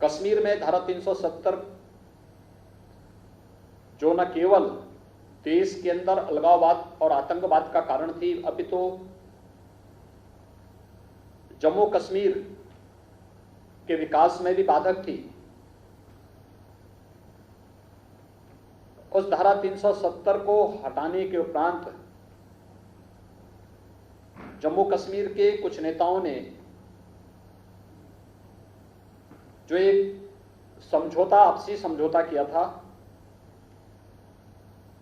कश्मीर में धारा 370 जो न केवल देश के अंदर अलगाववाद और आतंकवाद का कारण थी, अपितु जम्मू कश्मीर के विकास में भी बाधक थी। उस धारा 370 को हटाने के उपरांत जम्मू कश्मीर के कुछ नेताओं ने जो एक समझौता, आपसी समझौता किया था,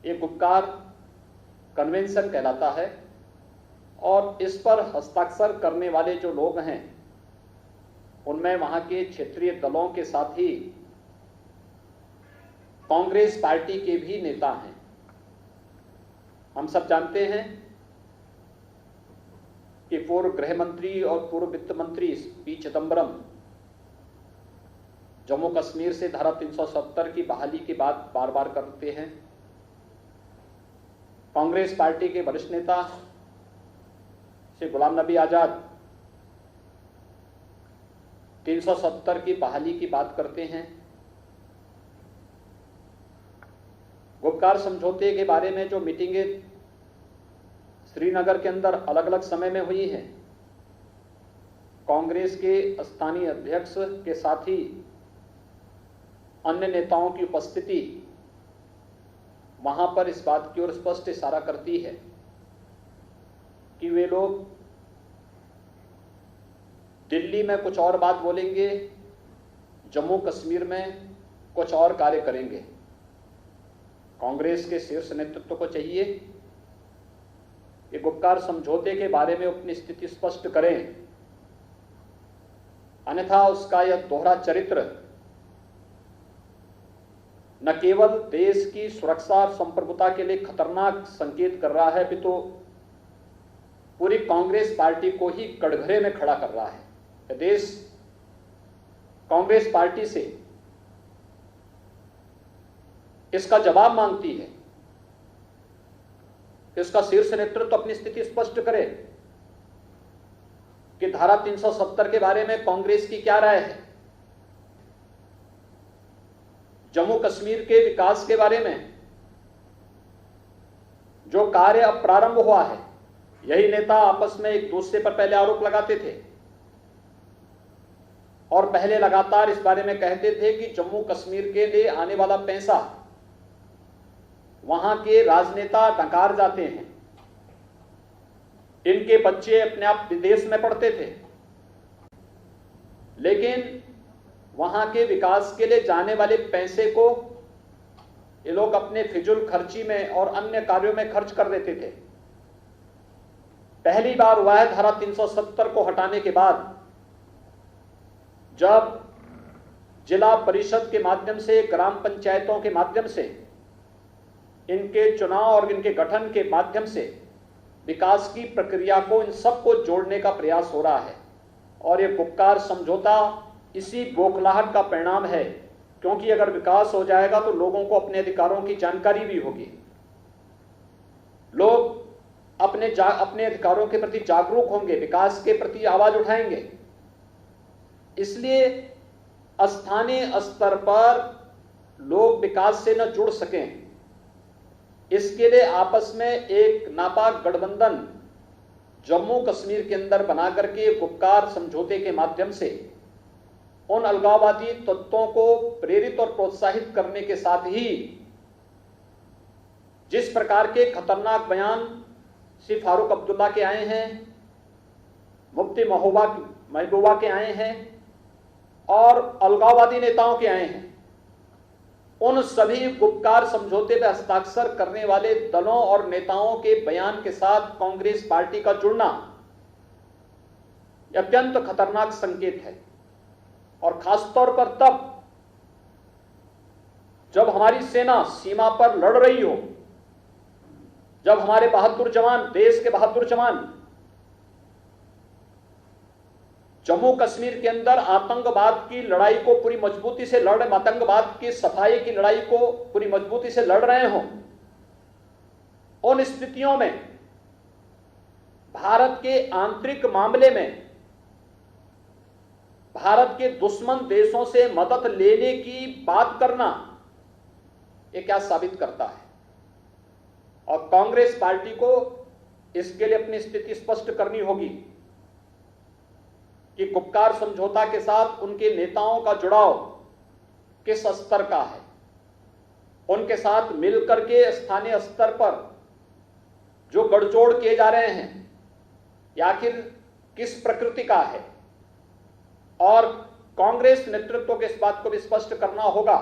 एक गुपकार कन्वेंशन कहलाता है, और इस पर हस्ताक्षर करने वाले जो लोग हैं उनमें वहां के क्षेत्रीय दलों के साथ ही कांग्रेस पार्टी के भी नेता हैं। हम सब जानते हैं कि पूर्व गृह मंत्री और पूर्व वित्त मंत्री पी चिदंबरम जम्मू कश्मीर से धारा 370 की बहाली की बात बार बार करते हैं। कांग्रेस पार्टी के वरिष्ठ नेता श्री गुलाम नबी आजाद 370 की बहाली की बात करते हैं। गुपकार समझौते के बारे में जो मीटिंगें श्रीनगर के अंदर अलग अलग समय में हुई हैं, कांग्रेस के स्थानीय अध्यक्ष के साथ ही अन्य नेताओं की उपस्थिति वहां पर इस बात की ओर स्पष्ट इशारा करती है कि वे लोग दिल्ली में कुछ और बात बोलेंगे, जम्मू कश्मीर में कुछ और कार्य करेंगे। कांग्रेस के शीर्ष नेतृत्व को चाहिए कि गुपकार समझौते के बारे में अपनी स्थिति स्पष्ट करें, अन्यथा उसका यह दोहरा चरित्र न केवल देश की सुरक्षा और संप्रभुता के लिए खतरनाक संकेत कर रहा है, अपितु पूरी कांग्रेस पार्टी को ही कटघरे में खड़ा कर रहा है। देश कांग्रेस पार्टी से इसका जवाब मांगती है, इसका शीर्ष नेतृत्व अपनी स्थिति स्पष्ट करे कि धारा 370 के बारे में कांग्रेस की क्या राय है, जम्मू कश्मीर के विकास के बारे में जो कार्य अब प्रारंभ हुआ है। यही नेता आपस में एक दूसरे पर पहले आरोप लगाते थे और पहले लगातार इस बारे में कहते थे कि जम्मू कश्मीर के लिए आने वाला पैसा वहां के राजनेता नकार जाते हैं, इनके बच्चे अपने आप विदेश में पढ़ते थे, लेकिन वहां के विकास के लिए जाने वाले पैसे को ये लोग अपने फिजूल खर्ची में और अन्य कार्यों में खर्च कर देते थे। पहली बार हुआ है धारा 370 को हटाने के बाद, जब जिला परिषद के माध्यम से, ग्राम पंचायतों के माध्यम से, इनके चुनाव और इनके गठन के माध्यम से विकास की प्रक्रिया को, इन सबको जोड़ने का प्रयास हो रहा है। और ये गुपकार समझौता इसी बौखलाहट का परिणाम है, क्योंकि अगर विकास हो जाएगा तो लोगों को अपने अधिकारों की जानकारी भी होगी, लोग अपने अधिकारों के प्रति जागरूक होंगे, विकास के प्रति आवाज उठाएंगे। इसलिए स्थानीय स्तर पर लोग विकास से न जुड़ सकें, इसके लिए आपस में एक नापाक गठबंधन जम्मू कश्मीर के अंदर बना करके गुपकार समझौते के माध्यम से उन अलगाववादी तत्वों को प्रेरित और प्रोत्साहित करने के साथ ही जिस प्रकार के खतरनाक बयान श्री फारूक अब्दुल्ला के आए हैं, मुफ्ती महबूबा के आए हैं और अलगाववादी नेताओं के आए हैं, उन सभी गुपकार समझौते पर हस्ताक्षर करने वाले दलों और नेताओं के बयान के साथ कांग्रेस पार्टी का जुड़ना अत्यंत खतरनाक संकेत है। और खासतौर पर तब जब हमारी सेना सीमा पर लड़ रही हो, जब हमारे बहादुर जवान, देश के बहादुर जवान जम्मू कश्मीर के अंदर आतंकवाद की लड़ाई को पूरी मजबूती से लड़ रहे, आतंकवाद की सफाई की लड़ाई को पूरी मजबूती से लड़ रहे हों, उन स्थितियों में भारत के आंतरिक मामले में भारत के दुश्मन देशों से मदद लेने की बात करना, यह क्या साबित करता है? और कांग्रेस पार्टी को इसके लिए अपनी स्थिति स्पष्ट करनी होगी कि कुप्कार समझौता के साथ उनके नेताओं का जुड़ाव किस स्तर का है, उनके साथ मिलकर के स्थानीय स्तर पर जो गठजोड़ किए जा रहे हैं या आखिर किस प्रकृति का है। और कांग्रेस नेतृत्व को इस बात को भी स्पष्ट करना होगा